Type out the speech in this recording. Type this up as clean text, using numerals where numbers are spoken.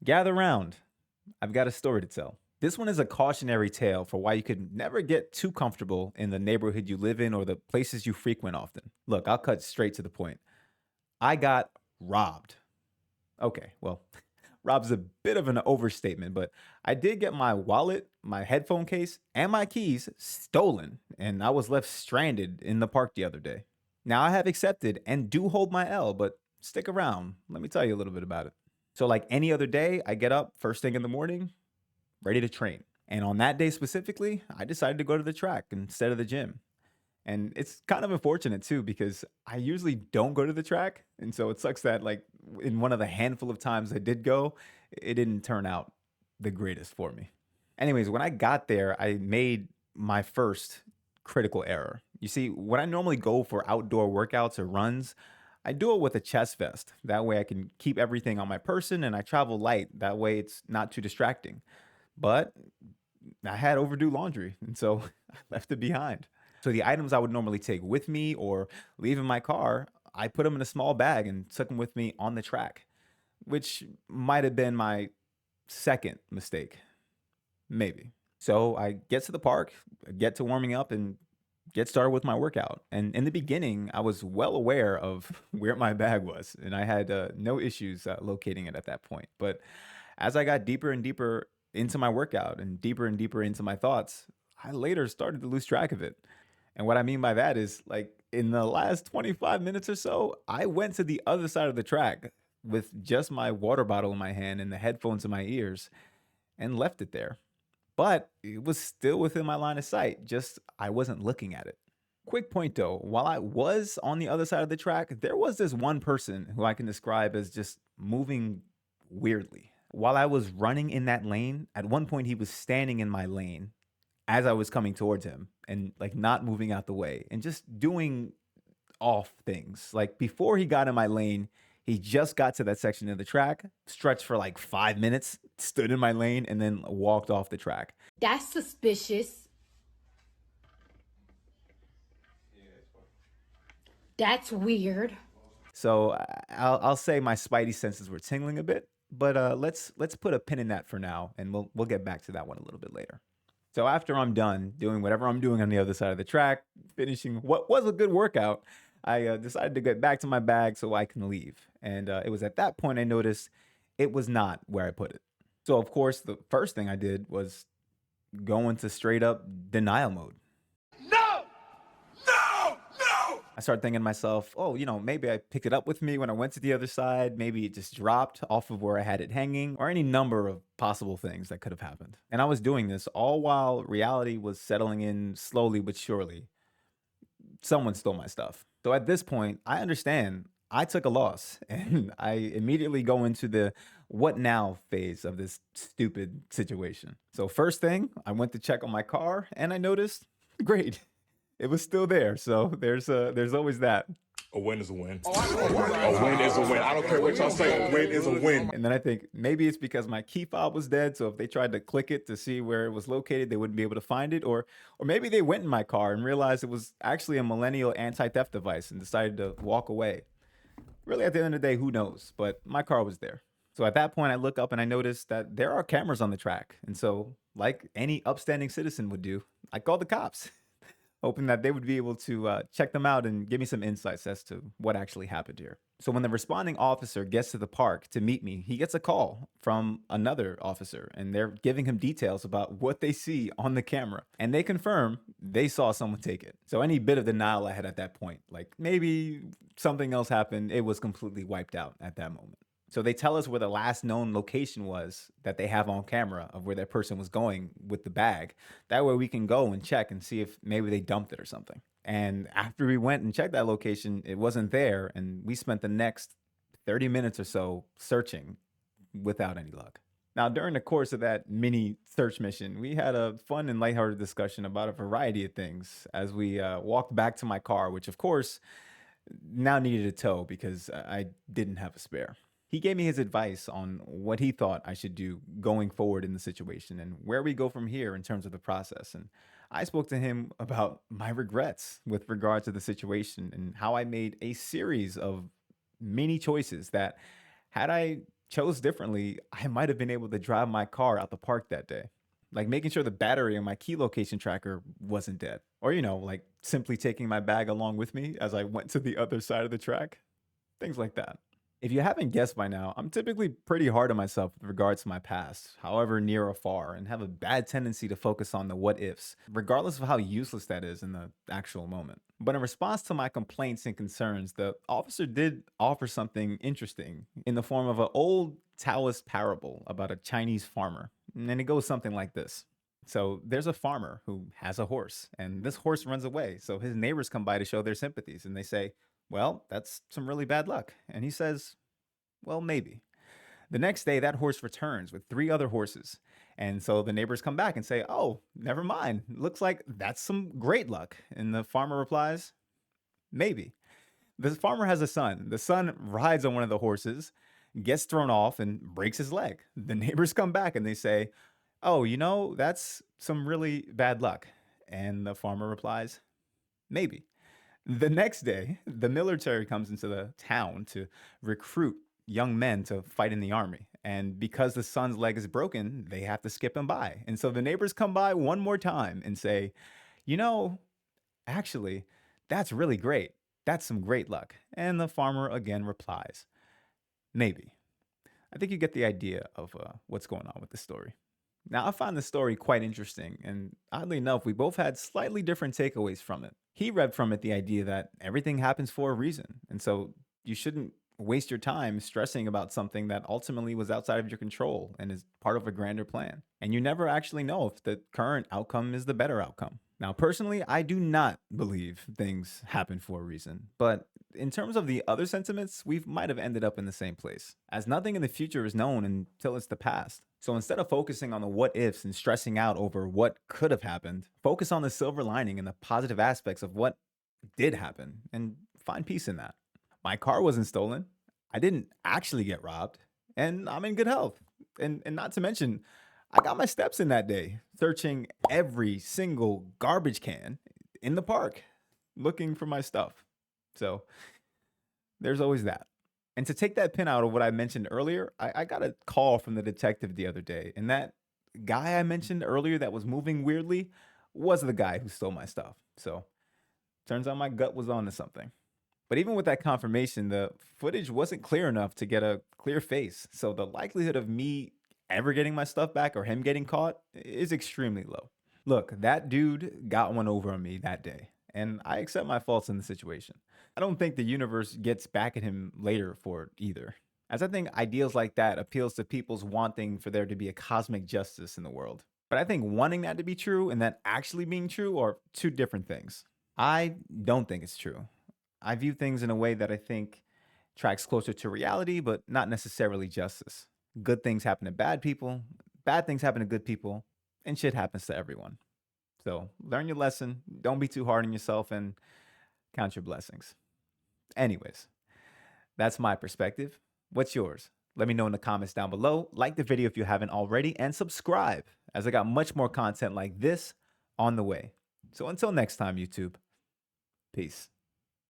Gather round. I've got a story to tell. This one is a cautionary tale for why you could never get too comfortable in the neighborhood you live in or the places you frequent often. Look, I'll cut straight to the point. I got robbed. Okay, well, rob's a bit of an overstatement, but I did get my wallet, my headphone case, and my keys stolen, and I was left stranded in the park the other day. Now, I have accepted and do hold my L, but stick around. Let me tell you a little bit about it. So, like any other day, I get up first thing in the morning, ready to train. And on that day specifically, I decided to go to the track instead of the gym. And it's kind of unfortunate too because I usually don't go to the track. And so it sucks that like in one of the handful of times I did go, it didn't turn out the greatest for me. Anyways, when I got there, I made my first critical error. You see, when I normally go for outdoor workouts or runs, I do it with a chest vest. That way I can keep everything on my person and I travel light. That way it's not too distracting. But I had overdue laundry, and so I left it behind. So the items I would normally take with me or leave in my car, I put them in a small bag and took them with me on the track, which might have been my second mistake, maybe. So I get to the park, get to warming up, and get started with my workout. And in the beginning, I was well aware of where my bag was, and I had no issues locating it at that point. But as I got deeper and deeper into my workout and deeper into my thoughts, I later started to lose track of it. And what I mean by that is like in the last 25 minutes or so, I went to the other side of the track with just my water bottle in my hand and the headphones in my ears and left it there. But it was still within my line of sight, just I wasn't looking at it. Quick point though, while I was on the other side of the track, there was this one person who I can describe as just moving weirdly. While I was running in that lane, at one point he was standing in my lane as I was coming towards him and like not moving out the way and just doing off things. Like before he got in my lane, he just got to that section of the track, stretched for like 5 minutes, stood in my lane, and then walked off the track. That's suspicious. That's weird. So I'll say my spidey senses were tingling a bit, but let's put a pin in that for now, and we'll get back to that one a little bit later. So after I'm done doing whatever I'm doing on the other side of the track, finishing what was a good workout, I decided to get back to my bag so I can leave. And it was at that point I noticed it was not where I put it. So of course, the first thing I did was go into straight up denial mode. No! No! No! I started thinking to myself, oh, maybe I picked it up with me when I went to the other side. Maybe it just dropped off of where I had it hanging, or any number of possible things that could have happened. And I was doing this all while reality was settling in slowly but surely. Someone stole my stuff. So at this point, I understand I took a loss and I immediately go into the what now phase of this stupid situation. So, first thing, I went to check on my car and I noticed, great, it was still there. So, there's always that. A win is a win. A win is a win. I don't care what y'all say. A win is a win. And then I think maybe it's because my key fob was dead. So if they tried to click it to see where it was located, they wouldn't be able to find it. Or maybe they went in my car and realized it was actually a millennial anti-theft device and decided to walk away. Really, at the end of the day, who knows? But my car was there. So at that point, I look up and I notice that there are cameras on the track. And so, like any upstanding citizen would do, I called the cops, hoping that they would be able to check them out and give me some insights as to what actually happened here. So when the responding officer gets to the park to meet me, he gets a call from another officer and they're giving him details about what they see on the camera. And they confirm they saw someone take it. So any bit of denial I had at that point, like maybe something else happened, it was completely wiped out at that moment. So they tell us where the last known location was that they have on camera of where that person was going with the bag. That way we can go and check and see if maybe they dumped it or something. And after we went and checked that location, it wasn't there. And we spent the next 30 minutes or so searching without any luck. Now, during the course of that mini search mission, we had a fun and lighthearted discussion about a variety of things as we walked back to my car, which of course now needed a tow because I didn't have a spare. He gave me his advice on what he thought I should do going forward in the situation and where we go from here in terms of the process. And I spoke to him about my regrets with regard to the situation and how I made a series of many choices that, had I chose differently, I might have been able to drive my car out the park that day. Like making sure the battery on my key location tracker wasn't dead. Or, like simply taking my bag along with me as I went to the other side of the track. Things like that. If you haven't guessed by now, I'm typically pretty hard on myself with regards to my past, however near or far, and have a bad tendency to focus on the what ifs, regardless of how useless that is in the actual moment. But in response to my complaints and concerns, the officer did offer something interesting in the form of an old Taoist parable about a Chinese farmer. And it goes something like this. So there's a farmer who has a horse, and this horse runs away. So his neighbors come by to show their sympathies, and they say, well, that's some really bad luck. And he says, well, maybe. The next day, that horse returns with 3 other horses. And so the neighbors come back and say, oh, never mind. Looks like that's some great luck. And the farmer replies, maybe. The farmer has a son. The son rides on one of the horses, gets thrown off, and breaks his leg. The neighbors come back and they say, oh, that's some really bad luck. And the farmer replies, maybe. The next day, the military comes into the town to recruit young men to fight in the army. And because the son's leg is broken, they have to skip him by. And so the neighbors come by one more time and say, you know, actually, that's really great. That's some great luck. And the farmer again replies, maybe. I think you get the idea of what's going on with the story. Now, I found the story quite interesting, and oddly enough, we both had slightly different takeaways from it. He read from it the idea that everything happens for a reason, and so you shouldn't waste your time stressing about something that ultimately was outside of your control and is part of a grander plan. And you never actually know if the current outcome is the better outcome. Now, personally, I do not believe things happen for a reason, but in terms of the other sentiments, we might have ended up in the same place, as nothing in the future is known until it's the past. So instead of focusing on the what ifs and stressing out over what could have happened, focus on the silver lining and the positive aspects of what did happen and find peace in that. My car wasn't stolen. I didn't actually get robbed, and I'm in good health. And not to mention, I got my steps in that day, searching every single garbage can in the park, looking for my stuff. So there's always that. And to take that pin out of what I mentioned earlier, I got a call from the detective the other day, and that guy I mentioned earlier that was moving weirdly was the guy who stole my stuff. So turns out my gut was onto something. But even with that confirmation, the footage wasn't clear enough to get a clear face. So the likelihood of me ever getting my stuff back or him getting caught is extremely low. Look, that dude got one over on me that day, and I accept my faults in the situation. I don't think the universe gets back at him later for it either, as I think ideals like that appeals to people's wanting for there to be a cosmic justice in the world. But I think wanting that to be true and that actually being true are two different things. I don't think it's true. I view things in a way that I think tracks closer to reality, but not necessarily justice. Good things happen to bad things happen to good people, and shit happens to everyone. So learn your lesson, don't be too hard on yourself, and count your blessings. Anyways, that's my perspective. What's yours? Let me know in the comments down below. Like the video if you haven't already, and subscribe, as I got much more content like this on the way. So until next time, YouTube, peace.